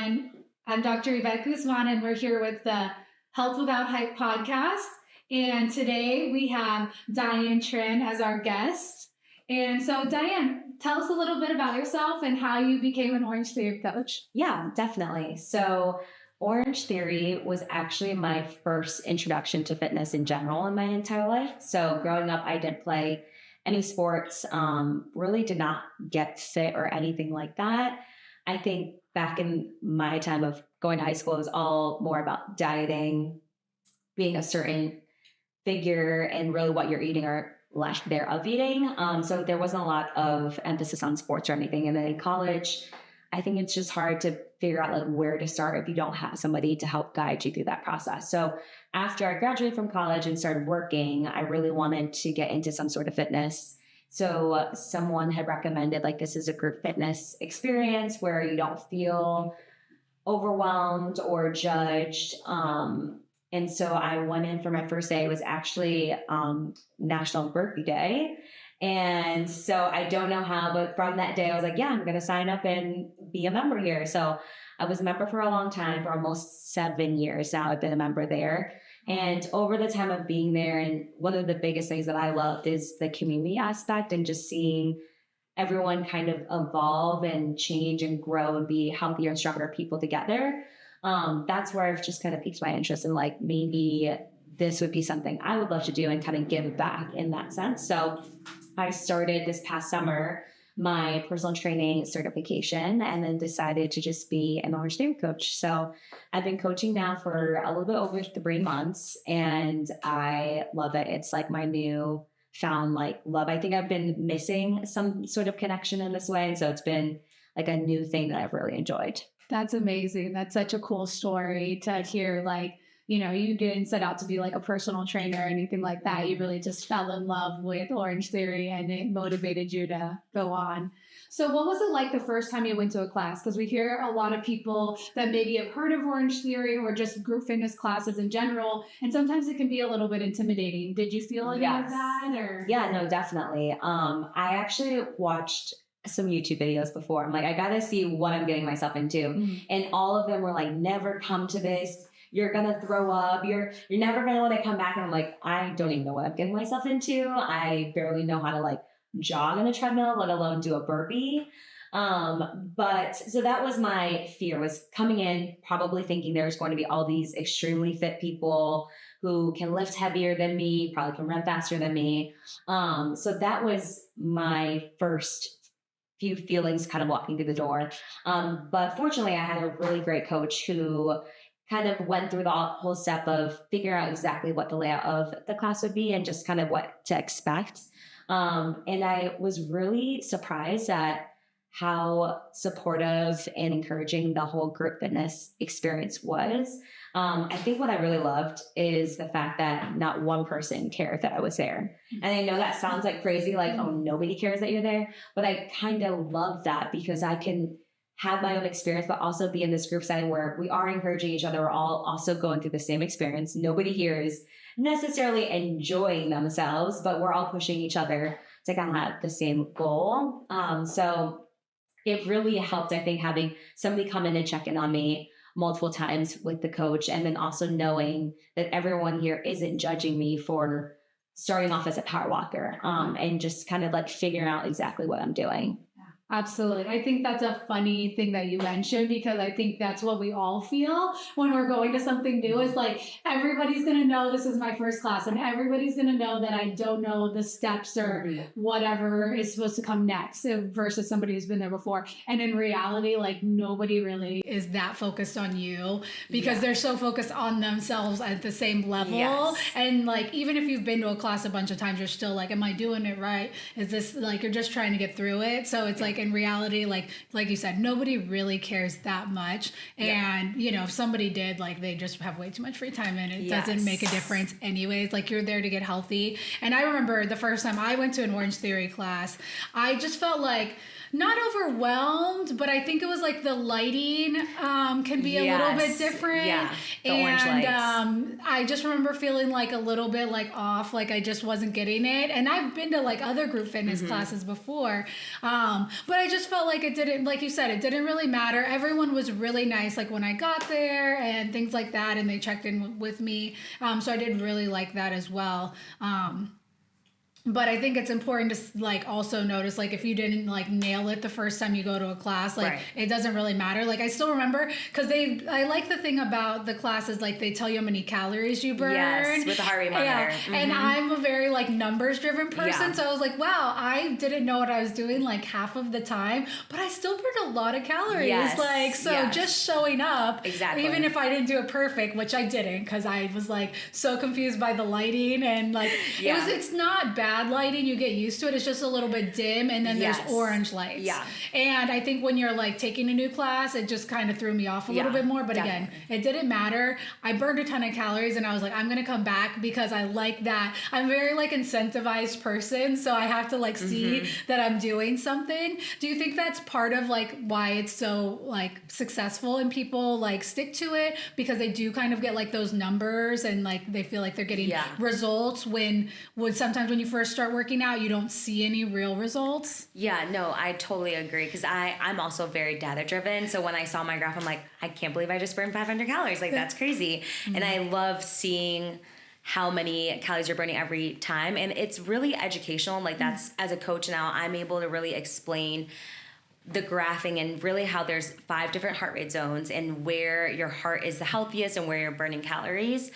everyone. I'm Dr. Yvette Guzman, and we're here with the Health Without Hype podcast. And today we have Diane Tran as our guest. And so, Diane, tell us a little bit about yourself and how you became an Orange Theory coach. Yeah, definitely. So Orange Theory was actually my first introduction to fitness in general in my entire life. So growing up, I didn't play any sports, really did not get fit or anything like that. I think back in my time of going to high school, it was all more about dieting, being a certain figure, and really what you're eating or lack thereof eating. So there wasn't a lot of emphasis on sports or anything. And then in college, I think it's just hard to figure out like where to start if you don't have somebody to help guide you through that process. So after I graduated from college and started working, I really wanted to get into some sort of fitness. So someone had recommended like this is a group fitness experience where you don't feel overwhelmed or judged. And so I went in for my first day. It was actually National Burpee Day. And so I don't know how, but from that day, I was like, yeah, I'm going to sign up and be a member here. So I was a member for a long time, for almost 7 years now. I've been a member there. And over the time of being there, and one of the biggest things that I loved is the community aspect and just seeing everyone kind of evolve and change and grow and be healthier and stronger people together. That's where I've just kind of piqued my interest in like, maybe this would be something I would love to do and kind of give back in that sense. So I started this past summer my personal training certification and then decided to just be an Orange Theory coach. So I've been coaching now for a little bit over 3 months and I love it. It's like my new found like love. I think I've been missing some sort of connection in this way. And so it's been like a new thing that I've really enjoyed. That's amazing. That's such a cool story to hear. Like, you know, you didn't set out to be like a personal trainer or anything like that. You really just fell in love with Orange Theory and it motivated you to go on. So what was it like the first time you went to a class? Because we hear a lot of people that maybe have heard of Orange Theory or just group fitness classes in general. And sometimes it can be a little bit intimidating. Did you feel any of that? Or? Yeah, no, definitely. I actually watched some YouTube videos before. I'm like, I got to see what I'm getting myself into. Mm-hmm. And all of them were like, never come to this. You're going to throw up. You're never going to want to come back. And I'm like, I don't even know what I'm getting myself into. I barely know how to like jog on a treadmill, let alone do a burpee. But so that was my fear, was coming in, probably thinking there's going to be all these extremely fit people who can lift heavier than me, probably can run faster than me. So that was my first few feelings kind of walking through the door. But fortunately, I had a really great coach who kind of went through the whole step of figuring out exactly what the layout of the class would be and just kind of what to expect. And I was really surprised at how supportive and encouraging the whole group fitness experience was. I think what I really loved is the fact that not one person cared that I was there. And I know that sounds like crazy, like, oh, nobody cares that you're there. But I kind of love that because I can have my own experience, but also be in this group setting where we are encouraging each other. We're all also going through the same experience. Nobody here is necessarily enjoying themselves, but we're all pushing each other to kind of have the same goal. So it really helped, I think, having somebody come in and check in on me multiple times with the coach, and then also knowing that everyone here isn't judging me for starting off as a power walker, and just kind of like figuring out exactly what I'm doing. Absolutely. I think that's a funny thing that you mentioned because I think that's what we all feel when we're going to something new is like, everybody's going to know this is my first class and everybody's going to know that I don't know the steps or whatever is supposed to come next versus somebody who's been there before. And in reality, like nobody really is that focused on you because they're so focused on themselves at the same level. Yes. And like, even if you've been to a class a bunch of times, you're still like, am I doing it right? Is this like, you're just trying to get through it. So it's like, in reality, like you said, nobody really cares that much. And, you know, if somebody did, like they just have way too much free time and it doesn't make a difference anyways. Like you're there to get healthy. And I remember the first time I went to an Orange Theory class, I just felt like not overwhelmed, but I think it was like the lighting can be a little bit different. Yeah, the orange lights. I just remember feeling like a little bit like off, like I just wasn't getting it. And I've been to like other group fitness classes before, But I just felt like it didn't, like you said, it didn't really matter. Everyone was really nice, like when I got there and things like that, and they checked in with me. So I did really like that as well. But I think it's important to like also notice, like if you didn't like nail it the first time you go to a class, like it doesn't really matter. Like I still remember, because I like the thing about the classes, like they tell you how many calories you burn. Yes, with the heart rate monitor. Yeah. And I'm a very like numbers driven person. So I was like, wow, I didn't know what I was doing like half of the time, but I still burned a lot of calories. Yes. Like, so just showing up, even if I didn't do it perfect, which I didn't, because I was like so confused by the lighting, and like it's not bad lighting, you get used to it, it's just a little bit dim, and then there's orange lights, and I think when you're like taking a new class, it just kind of threw me off a little bit more, but again, it didn't matter. I burned a ton of calories, and I was like, I'm gonna come back because I like that. I'm very like incentivized person, so I have to like see that I'm doing something. Do you think that's part of like why it's so like successful and people like stick to it, because they do kind of get like those numbers and like they feel like they're getting results when sometimes when you first start working out, you don't see any real results? Yeah, no, I totally agree, because I'm also very data driven. So when I saw my graph, I'm like, I can't believe I just burned 500 calories. Like, that's crazy. And I love seeing how many calories you're burning every time. And it's really educational. Like that's, as a coach now, I'm able to really explain the graphing and really how there's 5 different heart rate zones and where your heart is the healthiest and where you're burning calories.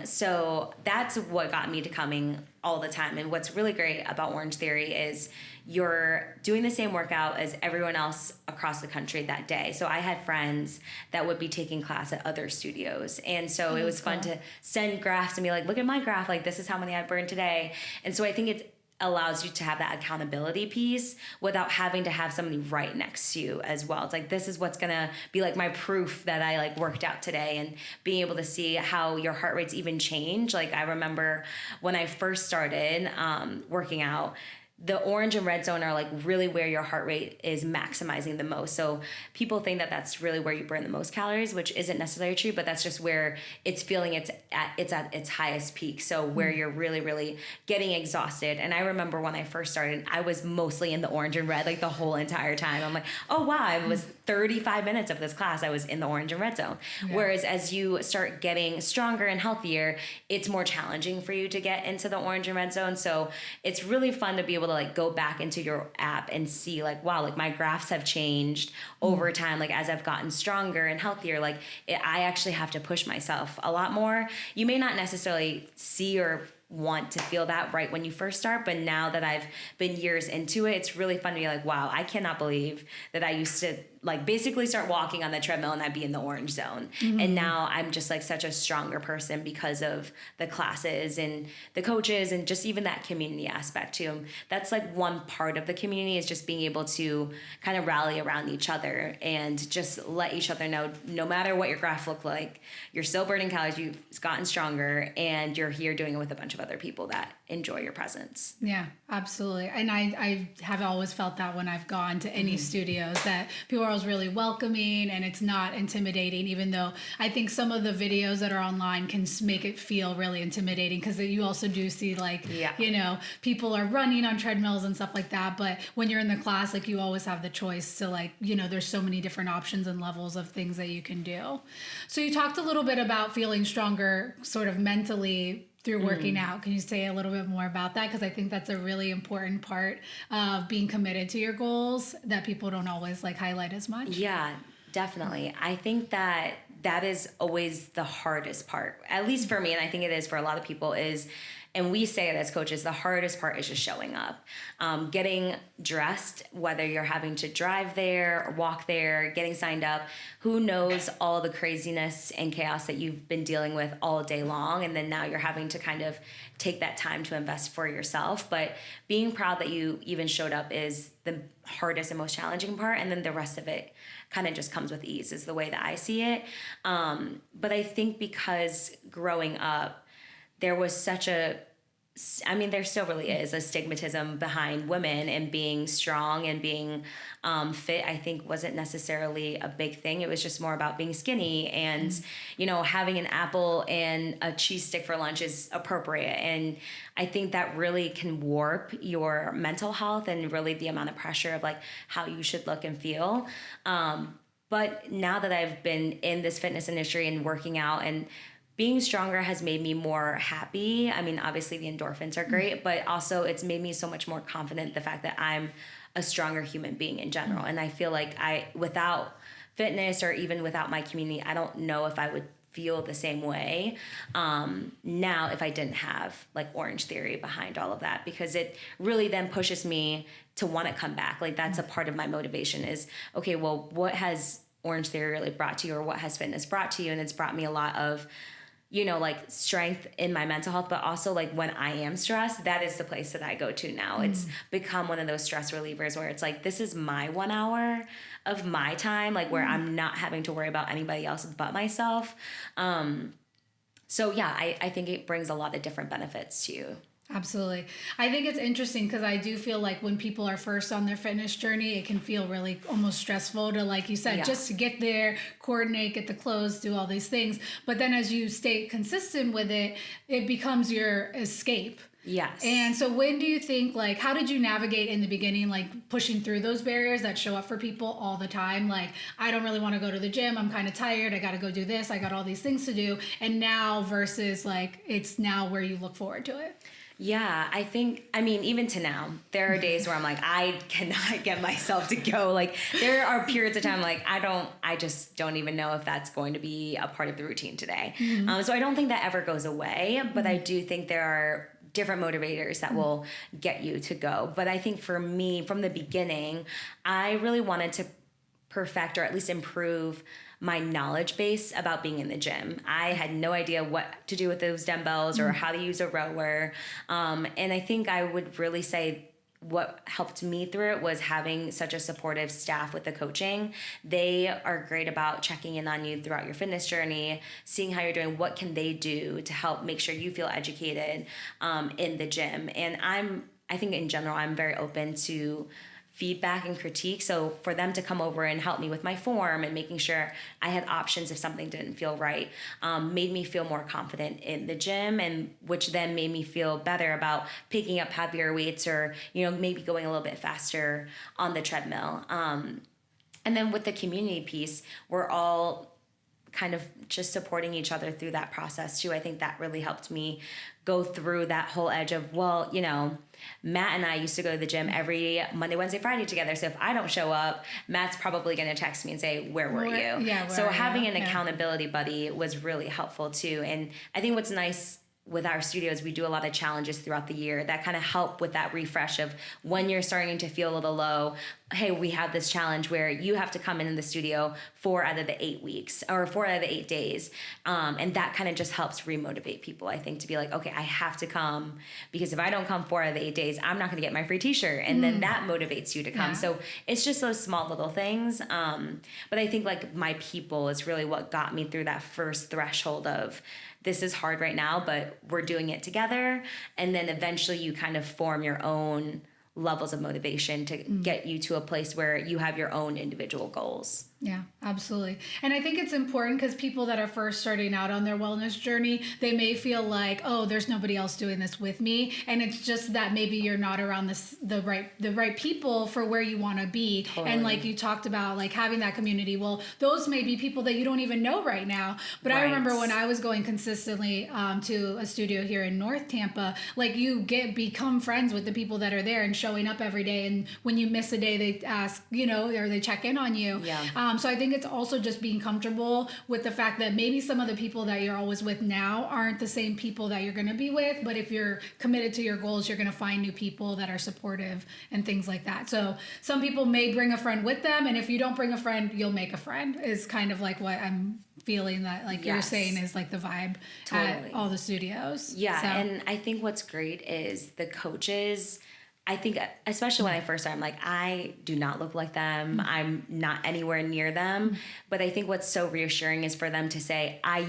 So that's what got me to coming all the time. And what's really great about Orange Theory is you're doing the same workout as everyone else across the country that day. So I had friends that would be taking class at other studios. And so it was fun to send graphs and be like, look at my graph. Like, this is how many I burned today. And so I think it's allows you to have that accountability piece without having to have somebody right next to you as well. It's like, this is what's gonna be like my proof that I like worked out today, and being able to see how your heart rates even change. Like, I remember when I first started working out, the orange and red zone are like really where your heart rate is maximizing the most. So people think that that's really where you burn the most calories, which isn't necessarily true, but that's just where it's feeling it's at its highest peak. So where you're really, really getting exhausted. And I remember when I first started, I was mostly in the orange and red, like the whole entire time. I'm like, oh wow, it was 35 minutes of this class, I was in the orange and red zone. Yeah. Whereas as you start getting stronger and healthier, it's more challenging for you to get into the orange and red zone. So it's really fun to be able to like go back into your app and see like, wow, like my graphs have changed over time. Like as I've gotten stronger and healthier, like I actually have to push myself a lot more. You may not necessarily see or want to feel that right when you first start, but now that I've been years into it, it's really fun to be like, wow, I cannot believe that I used to like basically start walking on the treadmill and I'd be in the orange zone. And now I'm just like such a stronger person because of the classes and the coaches and just even that community aspect too. That's like one part of the community, is just being able to kind of rally around each other and just let each other know, no matter what your graph looked like, you're still burning calories, you've gotten stronger, and you're here doing it with a bunch of other people that enjoy your presence. Yeah, absolutely. And I have always felt that when I've gone to any studios, that people are always really welcoming and it's not intimidating, even though I think some of the videos that are online can make it feel really intimidating, because you also do see like, you know, people are running on treadmills and stuff like that. But when you're in the class, like you always have the choice to like, you know, there's so many different options and levels of things that you can do. So you talked a little bit about feeling stronger sort of mentally through working out. Can you say a little bit more about that? Because I think that's a really important part of being committed to your goals that people don't always like highlight as much. Yeah, definitely. I think that is always the hardest part, at least for me, and I think it is for a lot of people, and we say it as coaches, the hardest part is just showing up, getting dressed, whether you're having to drive there or walk there, getting signed up. Who knows all the craziness and chaos that you've been dealing with all day long, and then now you're having to kind of take that time to invest for yourself. But being proud that you even showed up is the hardest and most challenging part, and then the rest of it kind of just comes with ease, is the way that I see it. But I think because growing up, there was such a I mean, there still really is a stigmatism behind women and being strong and being fit. I think wasn't necessarily a big thing. It was just more about being skinny and, you know, having an apple and a cheese stick for lunch is appropriate. And I think that really can warp your mental health and really the amount of pressure of like how you should look and feel. But now that I've been in this fitness industry and working out and being stronger has made me more happy. I mean, obviously the endorphins are great, but also it's made me so much more confident the fact that I'm a stronger human being in general. And I feel like without fitness or even without my community, I don't know if I would feel the same way now if I didn't have like Orange Theory behind all of that, because it really then pushes me to want to come back. Like that's a part of my motivation is, okay, well, what has Orange Theory really brought to you, or what has fitness brought to you? And it's brought me a lot of, you know, like strength in my mental health, but also like when I am stressed, that is the place that I go to now. It's become one of those stress relievers where it's like, this is my 1 hour of my time, like where I'm not having to worry about anybody else but myself. So yeah, I think it brings a lot of different benefits to you. Absolutely. I think it's interesting because I do feel like when people are first on their fitness journey, it can feel really almost stressful to, like you said, just to get there, coordinate, get the clothes, do all these things. But then as you stay consistent with it, it becomes your escape. Yes. And so when do you think, like, how did you navigate in the beginning, like pushing through those barriers that show up for people all the time? Like, I don't really want to go to the gym. I'm kind of tired. I got to go do this. I got all these things to do. And now versus like, it's now where you look forward to it. Yeah, I mean, even to now, there are days where I'm like, I cannot get myself to go. Like, there are periods of time, like, I just don't even know if that's going to be a part of the routine today. So I don't think that ever goes away, but I do think there are different motivators that will get you to go. But I think for me, from the beginning, I really wanted to perfect or at least improve my knowledge base about being in the gym. I had no idea what to do with those dumbbells or how to use a rower. And I think I would really say what helped me through it was having such a supportive staff with the coaching. They are great about checking in on you throughout your fitness journey, seeing how you're doing, what can they do to help make sure you feel educated in the gym. And I think in general, I'm very open to feedback and critique. So for them to come over and help me with my form and making sure I had options if something didn't feel right, made me feel more confident in the gym, and which then made me feel better about picking up heavier weights or, you know, maybe going a little bit faster on the treadmill. And then with the community piece, we're all kind of just supporting each other through that process too. I think that really helped me go through that whole edge of, well, you know, Matt and I used to go to the gym every Monday, Wednesday, Friday together. So if I don't show up, Matt's probably going to text me and say, where were you? Yeah, so having an accountability buddy was really helpful too. And I think what's nice with our studios, we do a lot of challenges throughout the year that kind of help with that refresh of when you're starting to feel a little low. Hey, we have this challenge where you have to come in the studio 4 out of the 8 weeks or 4 out of the 8 days. And that kind of just helps remotivate people, I think, to be like, okay, I have to come, because if I don't come 4 out of the 8 days, I'm not going to get my free t-shirt. And then that motivates you to come. Yeah. So it's just those small little things. But I think like my people is really what got me through that first threshold of, this is hard right now, but we're doing it together. And then eventually you kind of form your own levels of motivation to get you to a place where you have your own individual goals. Yeah, absolutely. And I think it's important because people that are first starting out on their wellness journey, they may feel like, oh, there's nobody else doing this with me. And it's just that maybe you're not around the right people for where you want to be. Totally. And like you talked about, like having that community, well, those may be people that you don't even know right now. But right. I remember when I was going consistently to a studio here in North Tampa, like you become friends with the people that are there and showing up every day. And when you miss a day, they ask, you know, or they check in on you. Yeah. So I think it's also just being comfortable with the fact that maybe some of the people that you're always with now aren't the same people that you're going to be with. But if you're committed to your goals, you're going to find new people that are supportive and things like that. So some people may bring a friend with them. And if you don't bring a friend, you'll make a friend is kind of like what I'm feeling that like you're saying is like the vibe at all the studios. Yeah. So. And I think what's great is the coaches, I think, especially when I first started, I'm like, I do not look like them. I'm not anywhere near them. But I think what's so reassuring is for them to say, I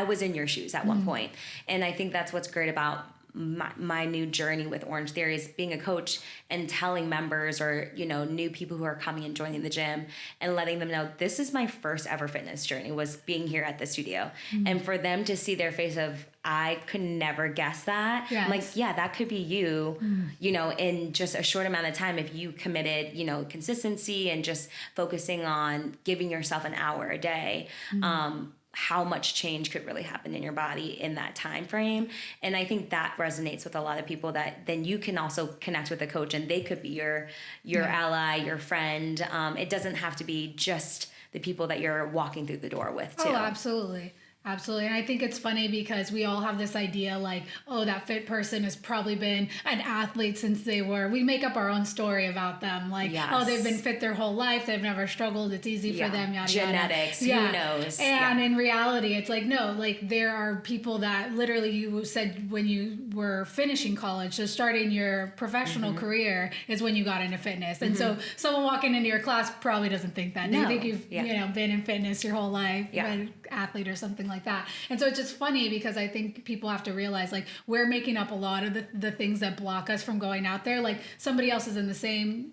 was in your shoes at one point. And I think that's what's great about my new journey with Orange Theory is being a coach and telling members or, new people who are coming and joining the gym and letting them know this is my first ever fitness journey was being here at the studio. And for them to see their face of, I could never guess that. Yes. I'm like, yeah, that could be you, in just a short amount of time if you committed, consistency and just focusing on giving yourself an hour a day. How much change could really happen in your body in that time frame. And I think that resonates with a lot of people, that then you can also connect with a coach and they could be your ally, your friend. It doesn't have to be just the people that you're walking through the door with too. Oh, absolutely. Absolutely. And I think it's funny because we all have this idea like, oh, that fit person has probably been an athlete since we make up our own story about them. Like, oh, they've been fit their whole life. They've never struggled. It's easy for them. Yada, genetics. Yada. Who knows? And in reality, it's like, no, like there are people that literally you said when you were finishing college, so starting your professional career is when you got into fitness. And so someone walking into your class probably doesn't think that. They think you've, been in fitness your whole life, been an athlete or something like that. And so it's just funny because I think people have to realize like we're making up a lot of the things that block us from going out there. Like somebody else is in the same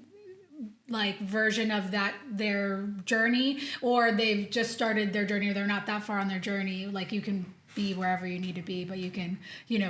like version of their journey, or they've just started their journey, or they're not that far on their journey. Like you can be wherever you need to be, but you can,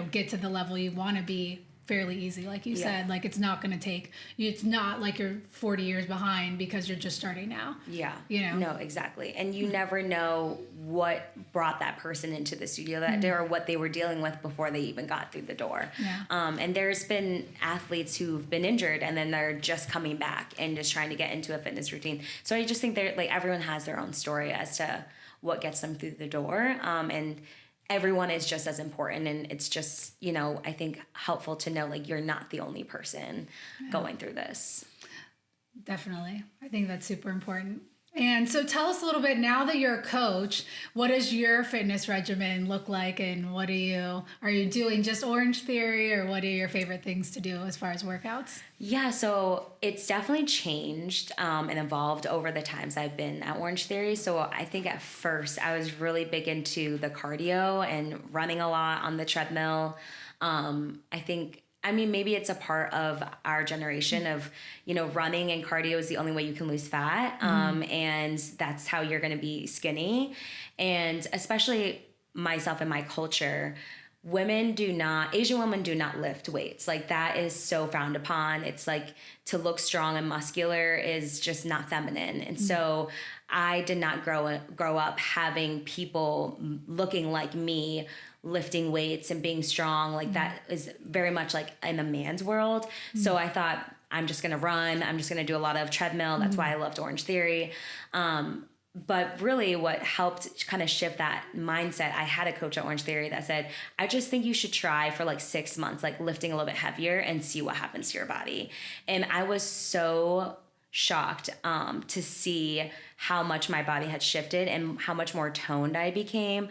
get to the level you want to be fairly easy. Like you said, like it's not going to take you. It's not like you're 40 years behind because you're just starting now. Yeah. No, exactly. And you never know what brought that person into the studio that day or what they were dealing with before they even got through the door. Yeah. And there's been athletes who've been injured and then they're just coming back and just trying to get into a fitness routine. So I just think everyone has their own story as to what gets them through the door. And everyone is just as important, and it's just, I think helpful to know like you're not the only person going through this. Definitely. I think that's super important. And so tell us a little bit, now that you're a coach, what does your fitness regimen look like, and are you doing just Orange Theory, or what are your favorite things to do as far as workouts? Yeah, so it's definitely changed and evolved over the times I've been at Orange Theory. So I think at first I was really big into the cardio and running a lot on the treadmill. Maybe it's a part of our generation of, running and cardio is the only way you can lose fat. And that's how you're going to be skinny. And especially myself and my culture, Asian women do not lift weights. Like that is so frowned upon. It's like to look strong and muscular is just not feminine. And so I did not grow up having people looking like me lifting weights and being strong. Like that is very much like in a man's world. So I thought, I'm just going to run. I'm just going to do a lot of treadmill. That's why I loved Orange Theory. But really what helped kind of shift that mindset, I had a coach at Orange Theory that said, I just think you should try for like 6 months, like lifting a little bit heavier and see what happens to your body. And I was so shocked to see how much my body had shifted and how much more toned I became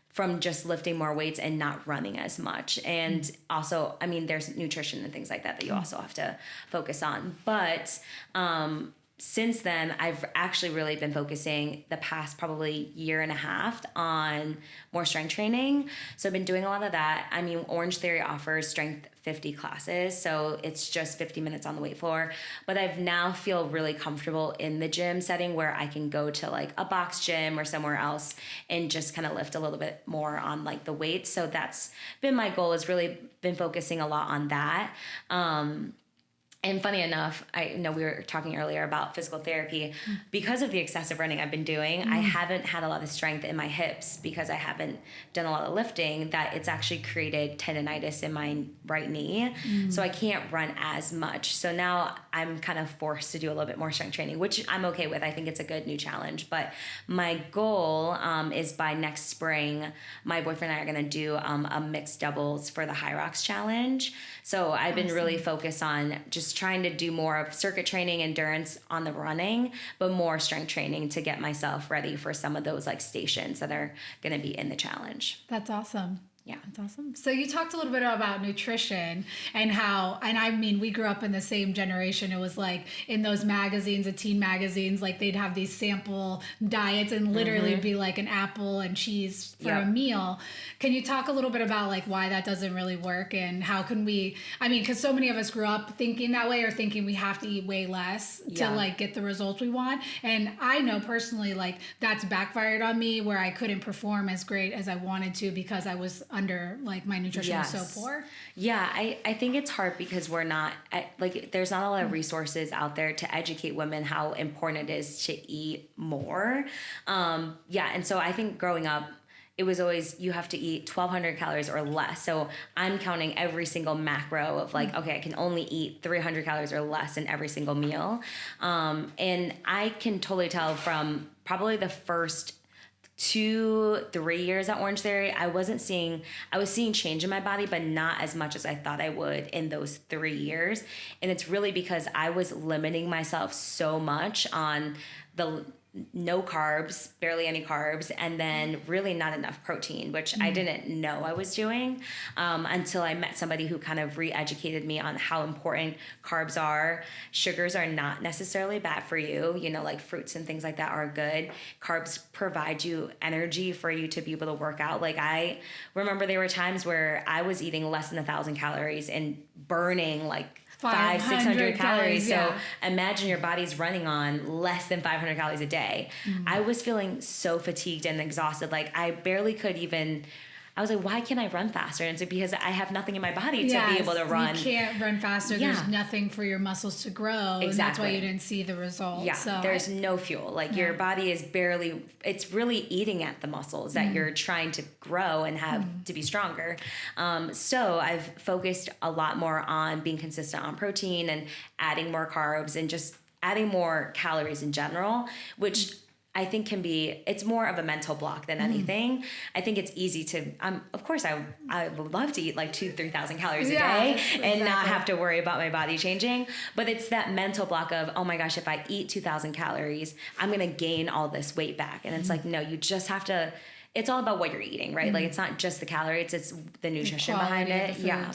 from just lifting more weights and not running as much. And also, there's nutrition and things like that you also have to focus on. But since then, I've actually really been focusing the past probably year and a half on more strength training. So I've been doing a lot of that. Orange Theory offers Strength 50 classes. So it's just 50 minutes on the weight floor. But I've now feel really comfortable in the gym setting where I can go to like a box gym or somewhere else and just kind of lift a little bit more on like the weights. So that's been my goal, is really been focusing a lot on that. And funny enough, I know we were talking earlier about physical therapy. Because of the excessive running I've been doing, I haven't had a lot of strength in my hips because I haven't done a lot of lifting, that it's actually created tendonitis in my right knee. So I can't run as much. So now I'm kind of forced to do a little bit more strength training, which I'm okay with. I think it's a good new challenge. But my goal is by next spring, my boyfriend and I are going to do a mixed doubles for the High Rocks Challenge. So I've been really focused on just trying to do more of circuit training, endurance on the running, but more strength training to get myself ready for some of those like stations that are going to be in the challenge. That's awesome. Yeah. That's awesome. So you talked a little bit about nutrition and how, and I mean, we grew up in the same generation. It was like in those magazines, the teen magazines, like they'd have these sample diets and literally it'd be like an apple and cheese for a meal. Can you talk a little bit about like why that doesn't really work and how can we, I mean, because so many of us grew up thinking that way or thinking we have to eat way less to like get the results we want. And I know personally, like that's backfired on me where I couldn't perform as great as I wanted to because I was under like my nutrition was so poor. Yeah, I think it's hard because we're not like there's not a lot of resources out there to educate women how important it is to eat more. And so I think growing up it was always you have to eat 1,200 calories or less. So I'm counting every single macro of like, okay, I can only eat 300 calories or less in every single meal. And I can totally tell from probably the first 2-3 years at Orange Theory, I was seeing change in my body, but not as much as I thought I would in those 3 years. And it's really because I was limiting myself so much on the no carbs, barely any carbs, and then really not enough protein, which I didn't know I was doing until I met somebody who kind of re-educated me on how important carbs are. Sugars are not necessarily bad for you. You know, like fruits and things like that are good. Carbs provide you energy for you to be able to work out. Like I remember there were times where I was eating less than 1,000 calories and burning like 500-600 calories. So imagine your body's running on less than 500 calories a day. I was feeling so fatigued and exhausted. Like I barely could even, I was like, why can't I run faster? And it's because I have nothing in my body to be able to run. You can't run faster. There's nothing for your muscles to grow. Exactly. And that's why you didn't see the results. Yeah, so there's no fuel. Like your body is barely, it's really eating at the muscles that you're trying to grow and have to be stronger. So I've focused a lot more on being consistent on protein and adding more carbs and just adding more calories in general, which I think it's more of a mental block than anything. I think it's easy to, of course I would love to eat like 2,000-3,000 calories a day and not have to worry about my body changing. But it's that mental block of, oh my gosh, if I eat 2,000 calories, I'm going to gain all this weight back. And it's like, no, you just have to, it's all about what you're eating, right? Like it's not just the calories, it's the nutrition behind it. Yeah.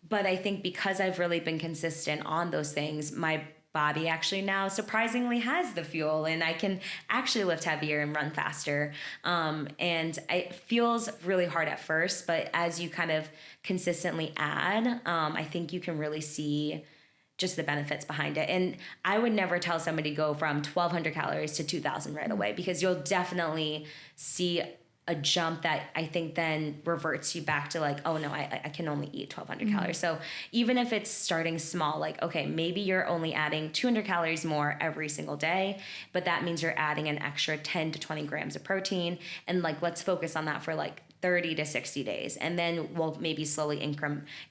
But I think because I've really been consistent on those things, my body actually now surprisingly has the fuel and I can actually lift heavier and run faster. And it feels really hard at first, but as you kind of consistently add, I think you can really see just the benefits behind it. And I would never tell somebody go from 1,200 calories to 2,000 right away, because you'll definitely see a jump that I think then reverts you back to like, oh no, I can only eat 1,200 calories. So even if it's starting small, like, okay, maybe you're only adding 200 calories more every single day, but that means you're adding an extra 10 to 20 grams of protein. And like, let's focus on that for like 30 to 60 days. And then we'll maybe slowly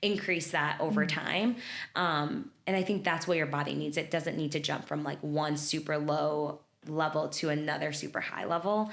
increase that over time. And I think that's what your body needs. It doesn't need to jump from like one super low level to another super high level,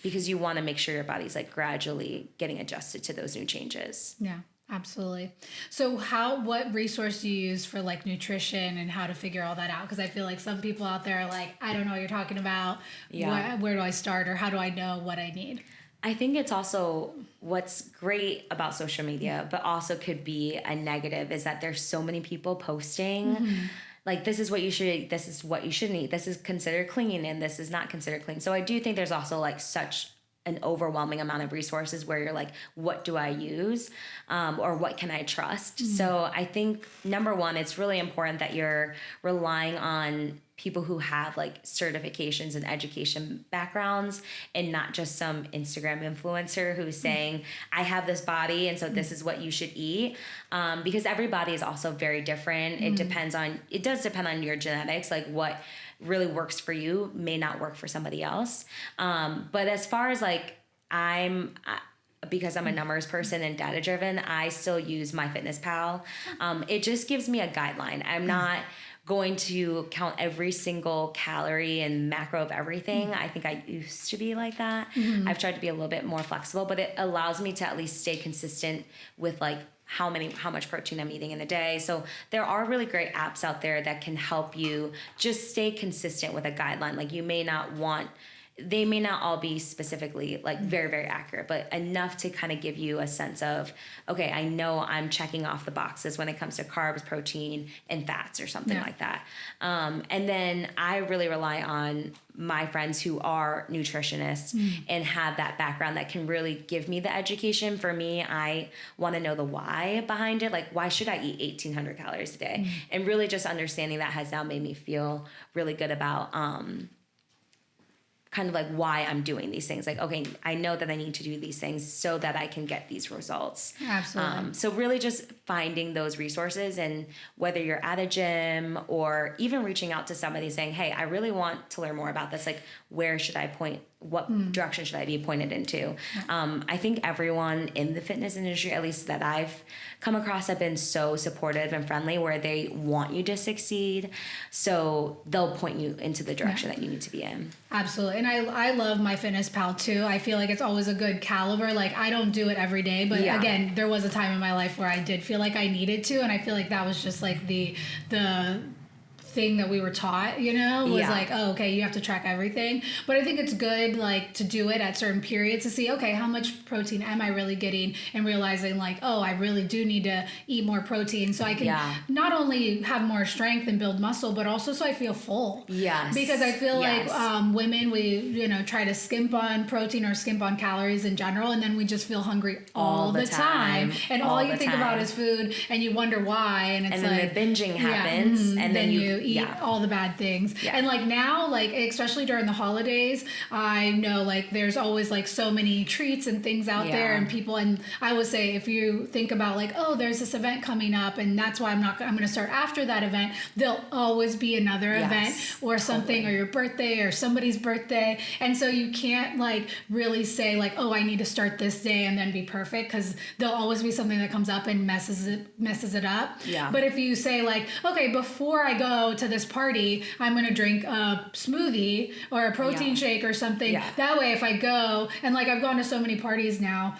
because you want to make sure your body's like gradually getting adjusted to those new changes. Yeah, absolutely. So what resource do you use for like nutrition and how to figure all that out? Because I feel like some people out there are like, I don't know what you're talking about. Where do I start, or how do I know what I need? I think it's also what's great about social media, but also could be a negative, is that there's so many people posting like, this is what you should eat, this is what you shouldn't eat, this is considered clean, and this is not considered clean. So I do think there's also like such an overwhelming amount of resources where you're like, what do I use? Or what can I trust? So I think number one, it's really important that you're relying on people who have like certifications and education backgrounds, and not just some Instagram influencer who's saying, I have this body and so this is what you should eat. Because every body is also very different. It does depend on your genetics, like what really works for you may not work for somebody else. But as far as like, because I'm a numbers person and data driven, I still use MyFitnessPal. It just gives me a guideline. I'm not going to count every single calorie and macro of everything. I think I used to be like that. I've tried to be a little bit more flexible, but it allows me to at least stay consistent with like how much protein I'm eating in a day. So there are really great apps out there that can help you just stay consistent with a guideline. Like you may not want they may not all be specifically like very, very accurate, but enough to kind of give you a sense of, okay, I know I'm checking off the boxes when it comes to carbs, protein, and fats or something like that. And then I really rely on my friends who are nutritionists and have that background that can really give me the education. For me, I want to know the why behind it. Like, why should I eat 1,800 calories a day? And really just understanding that has now made me feel really good about kind of like why I'm doing these things. Like, okay, I know that I need to do these things so that I can get these results. Absolutely. So really just finding those resources, and whether you're at a gym or even reaching out to somebody saying, hey, I really want to learn more about this. Like, where should I point? What direction should I be pointed into? I think everyone in the fitness industry, at least that I've come across, have been so supportive and friendly, where they want you to succeed. So they'll point you into the direction that you need to be in. Absolutely. And I love MyFitnessPal too. I feel like it's always a good caliber. Like, I don't do it every day, but again, there was a time in my life where I did feel like I needed to. And I feel like that was just like the thing that we were taught, was like, oh, okay, you have to track everything. But I think it's good, like, to do it at certain periods to see, okay, how much protein am I really getting, and realizing like, oh, I really do need to eat more protein so I can not only have more strength and build muscle, but also so I feel full. Yes. Because I feel like women, we, try to skimp on protein or skimp on calories in general, and then we just feel hungry all the time. And all you think about is food, and you wonder why, and it's then like the binging happens, and then you eat all the bad things. And like now, like especially during the holidays, I know like there's always like so many treats and things out there, and people, and I would say if you think about like, oh, there's this event coming up, and that's why I'm going to start after that event, there'll always be another event or something, or your birthday or somebody's birthday. And so you can't like really say like, oh, I need to start this day and then be perfect, because there'll always be something that comes up and messes it up. But if you say like, okay, before I go to this party, I'm going to drink a smoothie or a protein shake or something. That way, if I go, and like I've gone to so many parties now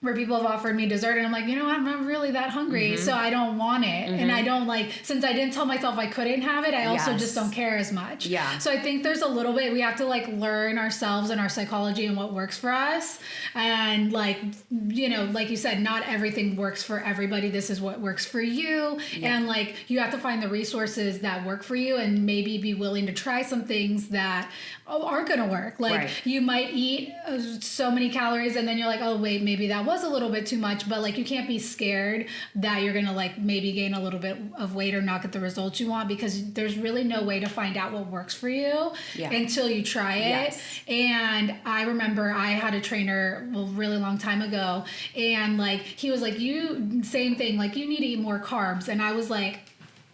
where people have offered me dessert, and I'm like, I'm not really that hungry, so I don't want it. And I don't like, since I didn't tell myself I couldn't have it, I also just don't care as much. So I think there's a little bit, we have to like learn ourselves and our psychology and what works for us. And like, like you said, not everything works for everybody. This is what works for you. And like, you have to find the resources that work for you, and maybe be willing to try some things that aren't going to work. Like you might eat so many calories, and then you're like, oh wait, maybe that was a little bit too much. But like, you can't be scared that you're gonna like maybe gain a little bit of weight or not get the results you want, because there's really no way to find out what works for you until you try it. And I remember I had a trainer a really long time ago, and like he was like, same thing, like you need to eat more carbs. And I was like,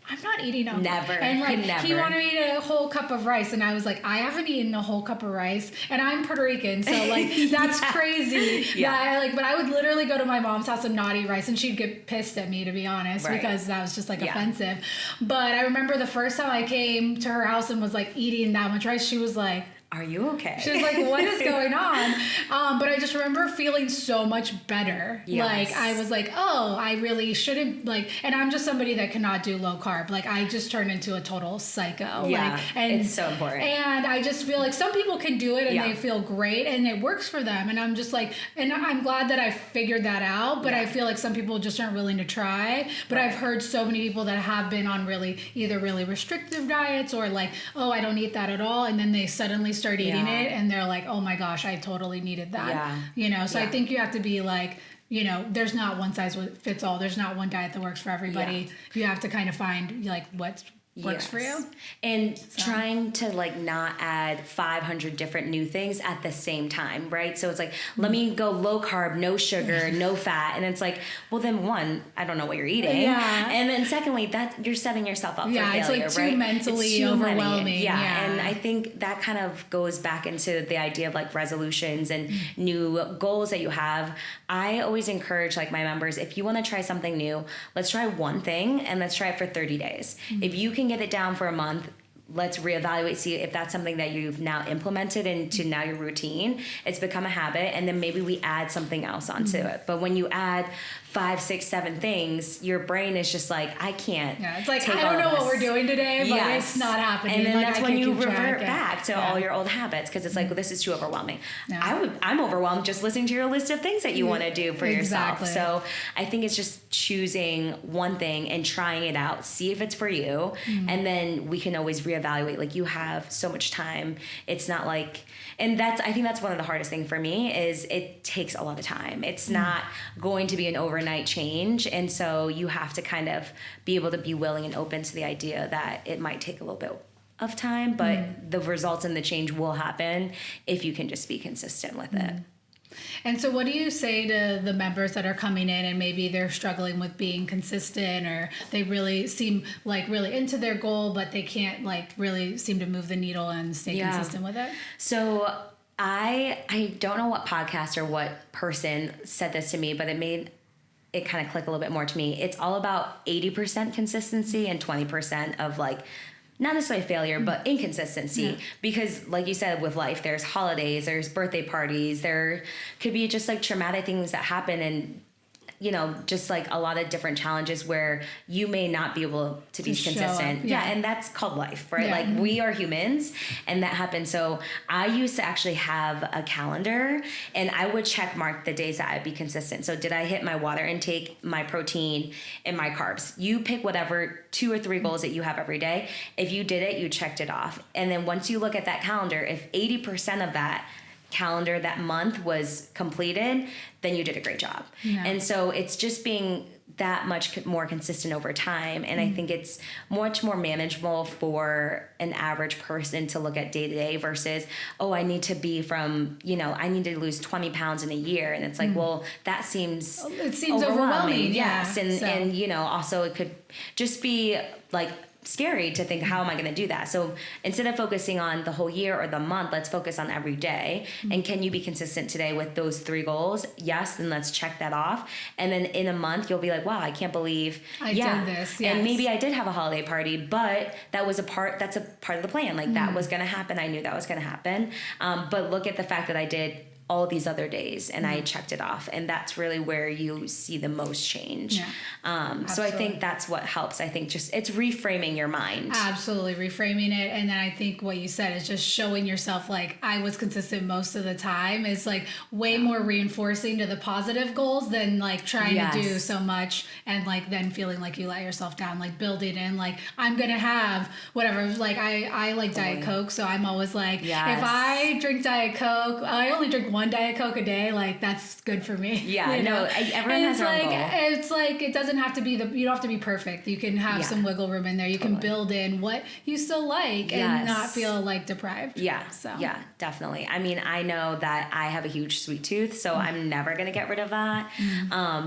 I'm not eating them. Never. And like Never. he wanted me to eat a whole cup of rice, and I was like, I haven't eaten a whole cup of rice, and I'm Puerto Rican, so like that's crazy. But I would literally go to my mom's house and not eat rice, and she'd get pissed at me, to be honest, because that was just like offensive. But I remember the first time I came to her house and was like eating that much rice, she was like, are you okay? She was like, what is going on? But I just remember feeling so much better. Like, I was like, oh, I really shouldn't, like, and I'm just somebody that cannot do low carb. Like, I just turned into a total psycho. And it's so important. And I just feel like some people can do it and they feel great and it works for them. And I'm just like, and I'm glad that I figured that out, but I feel like some people just aren't willing to try. But I've heard so many people that have been on either really restrictive diets or like, oh, I don't eat that at all. And then they suddenly start eating it and they're like, oh my gosh, I totally needed that. So I think you have to be like, there's not one size fits all. There's not one diet that works for everybody. You have to kind of find like what works for you. And trying to like not add 500 different new things at the same time, right? So it's like, let me go low carb, no sugar, no fat. And it's like, well then one, I don't know what you're eating. And then secondly, that you're setting yourself up for failure, it's like too right? mentally overwhelming. And I think that kind of goes back into the idea of like resolutions and new goals that you have. I always encourage like my members, if you want to try something new, let's try one thing and let's try it for 30 days. If you can get it down for a month, let's reevaluate, see if that's something that you've now implemented into now your routine. It's become a habit, and then maybe we add something else onto it. But when you add 5, 6, 7 things, your brain is just like, I can't. Yeah, it's like, take I don't all know of what this. we're doing today, but it's not happening. And then like, that's I when can't you keep track. revert back to all your old habits, because it's like, well, this is too overwhelming. Yeah. I'm overwhelmed just listening to your list of things that you want to do for Exactly. yourself. So I think it's just choosing one thing and trying it out, see if it's for you, and then we can always reevaluate. Like, you have so much time. It's not like, and I think that's one of the hardest things for me, is it takes a lot of time. It's not going to be an overnight change. And so you have to kind of be able to be willing and open to the idea that it might take a little bit of time, but the results and the change will happen if you can just be consistent with it. And so what do you say to the members that are coming in and maybe they're struggling with being consistent, or they really seem like really into their goal, but they can't like really seem to move the needle and stay consistent with it? So I don't know what podcast or what person said this to me, but it made it kind of click a little bit more to me. It's all about 80% consistency and 20% of like, not necessarily failure, but inconsistency. Yeah. Because like you said, with life, there's holidays, there's birthday parties, there could be just like traumatic things that happen, and you know, just like a lot of different challenges where you may not be able to be consistent. Yeah. And that's called life, right? Yeah. Like, we are humans, and that happens. So I used to actually have a calendar, and I would check mark the days that I'd be consistent. So did I hit my water intake, my protein, and my carbs? You pick whatever 2 or 3 goals that you have every day. If you did it, you checked it off. And then once you look at that calendar, if 80% of that calendar that month was completed, then you did a great job. Yeah. And so it's just being that much more consistent over time. And I think it's much more manageable for an average person to look at day to day versus, oh, I need to be from, you know, I need to lose 20 pounds in a year. And it's like, well, that seems overwhelming. Yes. And, you know, also it could just be like scary to think, how am I going to do that? So instead of focusing on the whole year or the month, let's focus on every day. And can you be consistent today with those 3 goals? Yes. Then let's check that off. And then in a month, you'll be like, wow, I can't believe I did this. Yes. And maybe I did have a holiday party, but that's a part of the plan. Like that was going to happen. I knew that was going to happen. But look at the fact that I did all these other days and I checked it off, and that's really where you see the most change. So I think that's what helps. I think just it's reframing your mind. Absolutely, reframing it. And then I think what you said is just showing yourself like, I was consistent most of the time, is like way more reinforcing to the positive goals than like trying to do so much and like then feeling like you let yourself down, like building in like, I'm gonna have whatever. Like I like Diet Coke, so I'm always like, if I drink Diet Coke, I only drink 1 Diet Coke a day, like that's good for me. Yeah, you know? Everyone has their own goal. It's like, it doesn't have to be you don't have to be perfect. You can have some wiggle room in there. You can build in what you still like and not feel like deprived. Yeah. So yeah, definitely. I mean, I know that I have a huge sweet tooth, so I'm never going to get rid of that.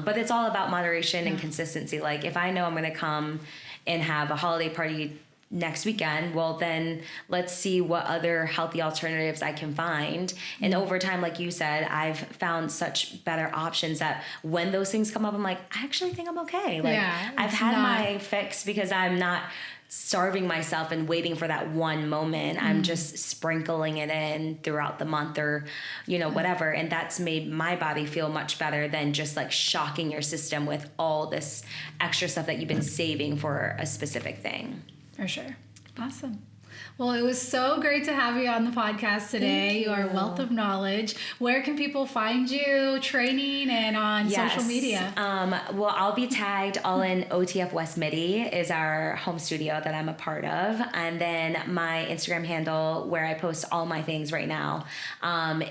But it's all about moderation and consistency. Like if I know I'm going to come and have a holiday party next weekend, well then let's see what other healthy alternatives I can find. And over time, like you said, I've found such better options that when those things come up, I'm like, I actually think I'm okay. Like I've had my fix because I'm not starving myself and waiting for that one moment. I'm just sprinkling it in throughout the month or, you know, whatever. And that's made my body feel much better than just like shocking your system with all this extra stuff that you've been saving for a specific thing. For sure. Awesome. Well, it was so great to have you on the podcast today. You are a wealth of knowledge. Where can people find you training and on social media? Well, I'll be tagged all in OTF West Midi is our home studio that I'm a part of. And then my Instagram handle where I post all my things right now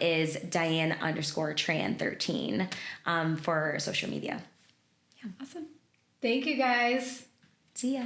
is Diane_Tran 13 for social media. Yeah. Awesome. Thank you guys. See ya.